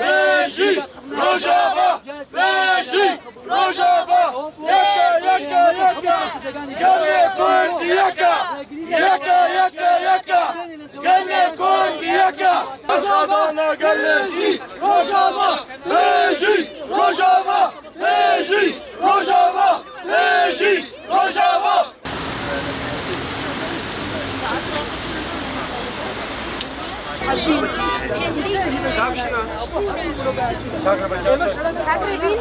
Beji, Rojava, Beji, Rojava, yaka, yaka, gele kondi yaka, yaka, yaka, yaka, gele kondi yaka. Rojava, geleji, Rojava, Beji, Rojava, Beji, Rojava, Beji, Rojava. حشين هندي تقريبين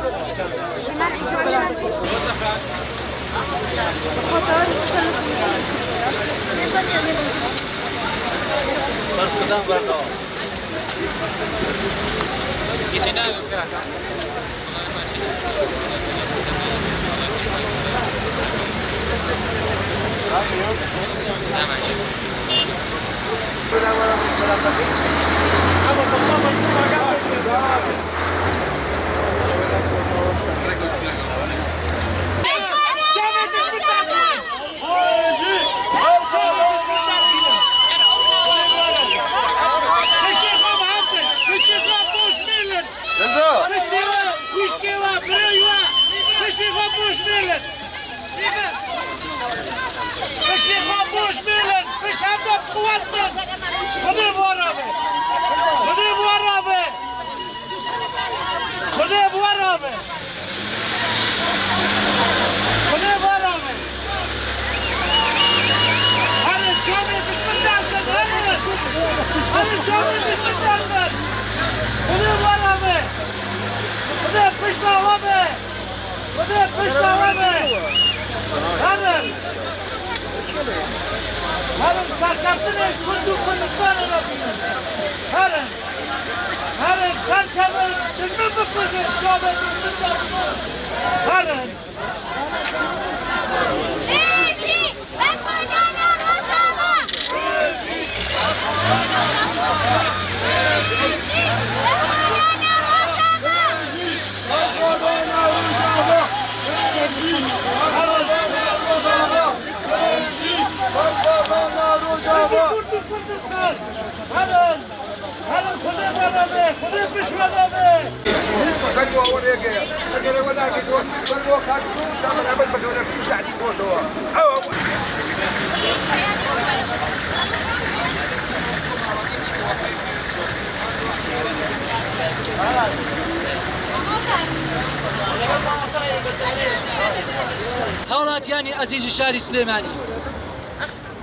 هاوڵاتیانی ئەزیزی شاری سلێمانی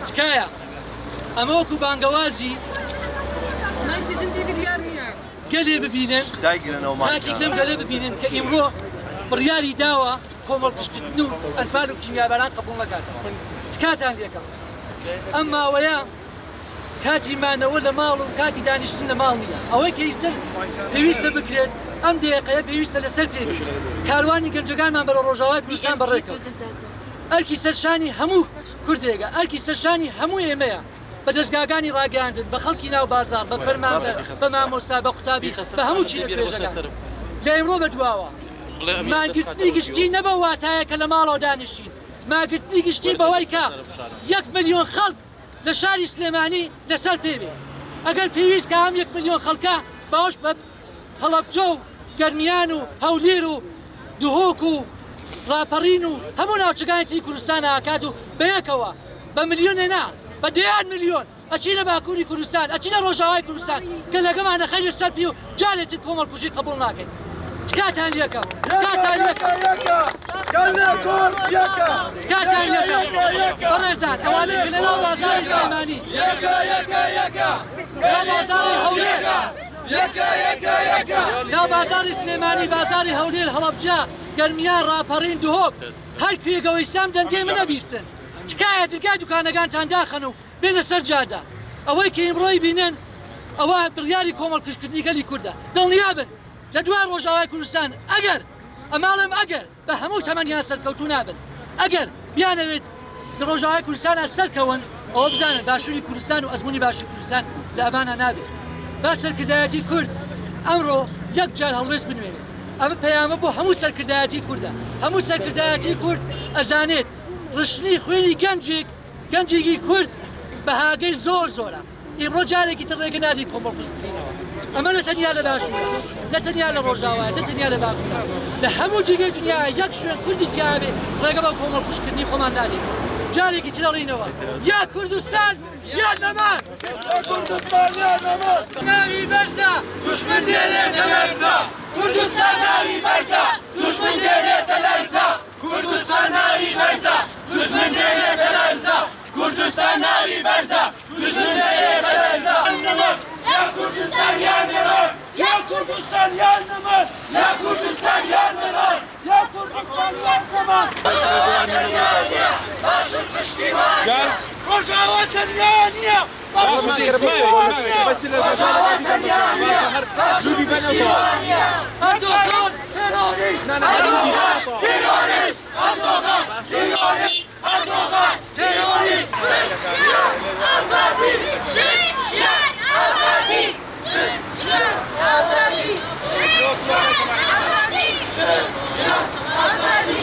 تکایە ئەمە وەکو بانگەوازی گەلێ ببینن تاکێک لەم گەلێ ببینن کە ئیمڕۆ بڕیاری داوە کۆمەڵکشکردن و ئەنفال و کیمیاباران قبوڵ نەکاتەوە تکاتان لێکەم ئەم ماوەیە کاتی مانەوە لە ماڵ و کاتی دانیشتن لە ماڵ نییە ئەوەی کەویستە پێویستە بکرێت ئەم دەیەقەیە پێویستە لەسەر پێ کاروانی گەنجەکانمان بەرە ڕۆژاوای کوردستان بەڕێکەوە ئەرکی سەرشانی هەموو کوردێگە ئەرکی سەرشانی هەموو ئێمەیە بە دەستگاکانی ڕاگەاندن بە خەڵکی ناو بازار بە فەرمانبەر بە مامۆستا بە قوتابی بە هەموو چی لە توێژەکان لە ئێمڕۆ بەدواوە ماگرتنی گشتی نەبە واتایە کە لە ماڵەوە دانیشتین ماگرتنی گشتی بەوەی کە 1 ملیۆن خەڵک لە شاری سلێمانی لەسەر پێبێ ئەگەر پێویست کە هەم 1 ملیۆن خەڵکە باوەش بە هەڵەبجە و گەرمیان و هەولێر و دهۆک و ڕاپەڕین و هەموو ناوچەکانی کوردستان ئاکات و بەیەکەوە بە ملیۆنێ نا بە دەیان ملیۆن ئەچی لە باکووری کوردستان ئەچی لە ڕۆژاوای کوردستان کە لەگەمانە خەیلی سەر پێ و جارێتی کۆمەڵکوژی قبوڵ ناکەین تکاتان لێکەم تکاتان لێکەم تکاتان لێکەم بەڕێزان ئەوانەی کە لەناو بازاڕی سلێمانی لەناو بازاڕی هەولێر ناو بازاری سلێمانی بازاری هەولێر هەڵەبجە گەرمیان ڕاپەڕین دهۆک هەر کوێگەوەی سام دەنگەی منە بیستن تکایە دەرگای دوکانەکانتان داخەن و بێنە سەر جادا ئەوەی کە ئیمڕۆی بینن ئەوە بڕیاری کۆمەڵکشکردنی گەلی کووردە دڵنیابن لە دوای ڕۆژاوای کوردستان ئەگەر ئەماڵم ئەگەر بە هەموو تەمەنیان سەرکەوتو نابن ئەگەر بیانەوێت لە ڕۆژاوای کوردستانە سەرکەون ئەوە بزانن باشووری کوردستان و ئەزمموی باشی کوردستان لە ئەمانە نابێت با سەرکردایەتی کورد ئەمڕۆ یەک جار هەڵوێست بنوێنێت ئەمە پەیامە بۆ هەموو سەرکردایەتی کووردە هەموو سەرکردایەتی کورد ئەزانێت ڕشنی خوێنی گەنجێکی کورد بەهاگەی زۆرە ئێمڕۆ جارێکی تر ڕێگە نادی کۆمەڵکوش بکەینەوە ئەمە نە تەنیا لە باشوورە نە تەنیا لە ڕۆژاوایە نە تەنیا لە باکوورە لە هەموو جێگەی دنیا یەک شوێن کوردی تیاابێ ڕێگە بە کۆمەڵکوشکردنی خۆمان نادێت جارێکی ترەڕینەوە یا کوردستان یا نەمان کوردستان یا نەمان ناوی بەرزە دوژمن دێنێتە لەرزە کوردستان ناوی بەرزە دوژمن دێنێتە لەرزە کوردستان ناوی بەرزە دوژمن دێنێتە لەرزە کوردستان ناوی بەرزە دوژمن دێنێتە لەرزە یا کوردستان یا نەمان یا کوردستان یا نەمان یا کوردستان یا نەمان یا کوردستان یا نەمان باشن پشتیوانە ڕۆژاوا تەنیا نییە ئەردۆغان تێرۆریست ئەردۆغان تێرۆریست ئەردۆغان تێرۆریست ئازادی ژیان ئازادی ژیان ئازادی ئازادی ئازادی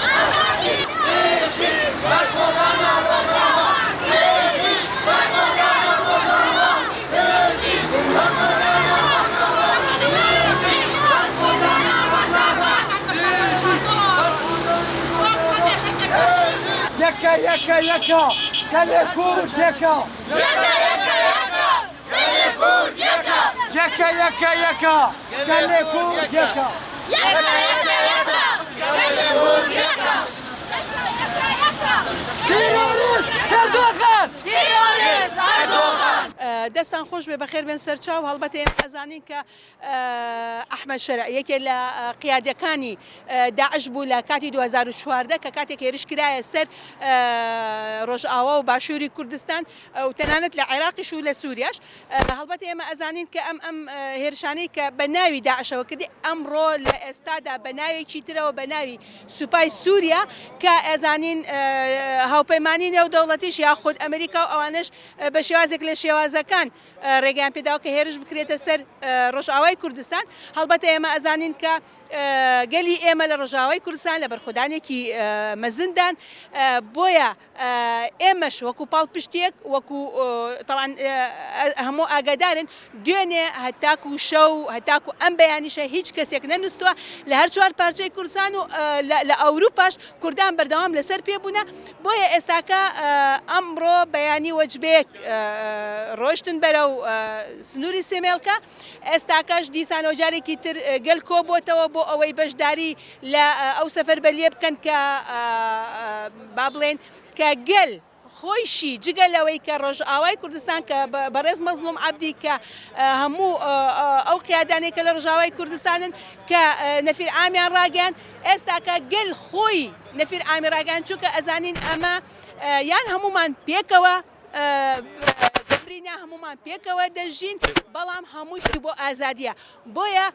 ئازادی بێژی بەرخۆدانە ڕۆژاوا بێژی بەرخۆدانە ڕۆژاوا بێژی بەرخۆدانە ڕۆژاوا بێژی بەرخۆدانە ڕۆژاوا یەکە یەکە یەکە گەلێ کورد یەکە یەکە یەکە یەکە گەلێ کورد یەکە یەکە یەکە یەکە گەلێ کورد یەکە یەکە یەکە یەکە گەلێ کورد یەکە تیرۆریست ئەردۆغان تیرۆریست ئەردۆغان دەستان خۆش بێ بەخێر بێن سەرچاو هەڵبەت ئێمە ئەزانین کە ئەحمەد شەرع یەکێ لە قیادەکانی داعش بوو لە کاتی 2014 کە کاتێک هێرشکرایە سەر ڕۆژئاوا و باشووری کوردستان و تەنانەت لە عێراقیش و لە سووریاش هەڵبەت ئێمە ئەزانین کە ئەم هێرشانەی کە بە ناوی داعشەوە کردی ئەمڕۆ لە ئێستادا بە ناوێکی ترەوە بە ناوی سوپای سووریا کە ئەزانین هاوپەیمانی نێودەوڵەتیش یاخود ئەمریکا و ئەوانش بە شێوازێک لە شێوازەکان ڕێگەیان پێداوە کە هێرش بکرێتە سەر ڕۆژئاوای کوردستان هەڵبەتە ئێمە ئەزانین کە گەلی ئێمە لە ڕۆژئاوای کوردستان لە بەرخودانێکی مەزندان بۆیە ئێمەش وەکو پاڵپشتێک وەکو تەوان هەموو ئاگادارن دوێنێ هەتاکو شەو هەتاکو ئەم بەیانیشە هیچ کەسێک نەنووسووە لە هەر چوار پارچەی کوردستان و لە ئەوروپاش کوردان بەردەوام لەسەر پێبوونە بۆیە ئێستاکە ئەمڕۆ بەیانی وەجبەیەک ڕۆشتن بەرە و سنووری سێمێڵکە ئێستاکەش دیسانەوە جارێکی تر گەل کۆبووتەوە بۆ ئەوەی بەشداری لە ئەو سەفەربەریە بکەن کە با بڵێن کە گەل خۆیشی جگە لەوەی کە ڕۆژئاوای کوردستان کە بەڕێز مەزلوم عەبدی کە هەموو ئەو قیادانێک کە لە ڕۆژئاوای کوردستانن کە نەفیر ئامیان ڕاگەیان ئێستاکە گەل خۆی نەفیر ئامی ڕاگەیان چونکە ئەزانین ئەمە یان هەمومان پێکەوە هەمومان پێکەوە دەژین بەڵام هەمووشی بۆ ئازادیە بۆیە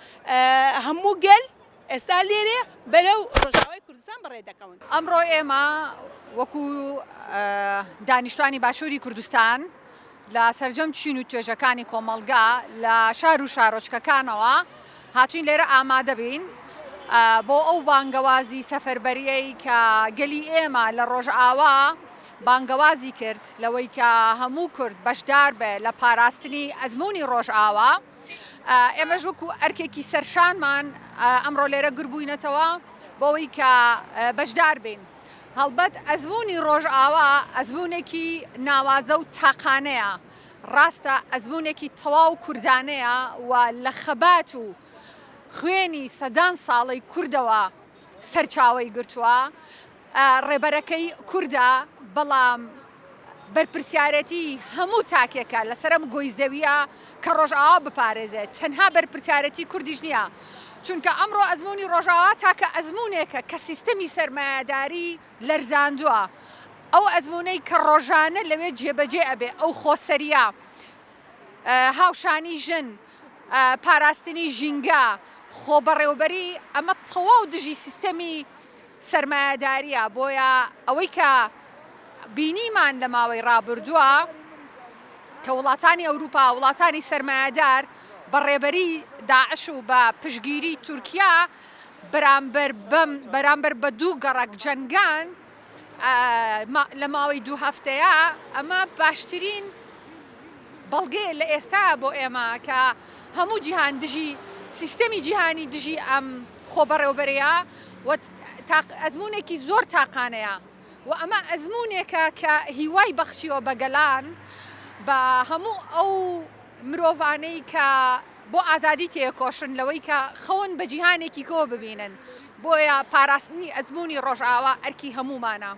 هەموو گەل ئێستا لێرێ بەرەو ڕۆژئاوای کوردستان بەڕێ دەکەون ئەمڕۆ ئێمە وەکو دانیشتوانی باشووری کوردستان لە سەرجەم چین و توێژەکانی کۆمەڵگا لە شار و شارۆچکەکانەوە هاتوین لێرە ئامادە بین بۆ ئەو بانگەوازی سەفەربەریەی کە گەلی ئێمە لە ڕۆژئاوا بانگەوازی کرد لەوەی کە هەموو کورد بەشدار بێ لە پاراستنی ئەزمموی ڕۆژئاوا ئێمەش وەکو ئەرکێکی سەرشانمان ئەمڕۆ لێرە گربووینەتەوە بۆەوەی کە بەشدار بین هەڵبەت ئەزمموی ڕۆژئاوا ئەزممونێکی ناوازە و تاقانەیە ڕاستە ئەزممونێکی تەواو کوردانەیە و لە خەبات و خوێنی سەدان ساڵەی کوردەوە سەرچاوی گرتووە ڕێبەرەکەی کووردە بەڵام بەرپرسیارەتی هەموو تاکێکە لەسەرم گۆی زەویە کە ڕۆژئاوا بپارێزێت تەنها بەرپرسیارەتی کوردیش نییە چونکە ئەمڕۆ ئەزمموی ڕۆژئاوا تاکە ئەزممونێکە کە سیستەمی سەرمایهداری لەرزاندووە ئەو ئەزممونەی کە ڕۆژانە لەوێ جێبەجێ ئەبێ ئەو خۆسەریە هاوشانی ژن پاراستنی ژینگە خۆبەڕێوەبەری ئەمە تەواو دژی سیستەمی سەرمایهداریە بۆیە ئەوەی کە بینیمان لە ماوەی ڕابردووە کە وڵاتانی ئەوروپا وڵاتانی سەرمایهدار بەڕێبەری داعش و بە پشگیری تورکیا بەرامبەر بە دوو گەڕک جەنگان لە ماوەی 2 هەفتەیە ئەمە باشترین بەڵگەیە لە ئێستا بۆ ئێمە کە هەموو جیهان دژی سیستەمی جیهانی دژی ئەم خۆبەڕێوەبەرەیە و ئەزمونێکی زۆر تاقانەیە و ئەمە ئەزمونێکە کە هیوای بەخشیەوە بە گەلان بە هەموو ئەو مرۆڤانەی کە بۆ ئازادی تێکۆشن لەوەی کە خەون بە جیهانێکی کۆ ببینن بۆیە پاراستنی ئەزمموی ڕۆژئاوا ئەرکی هەمومانە.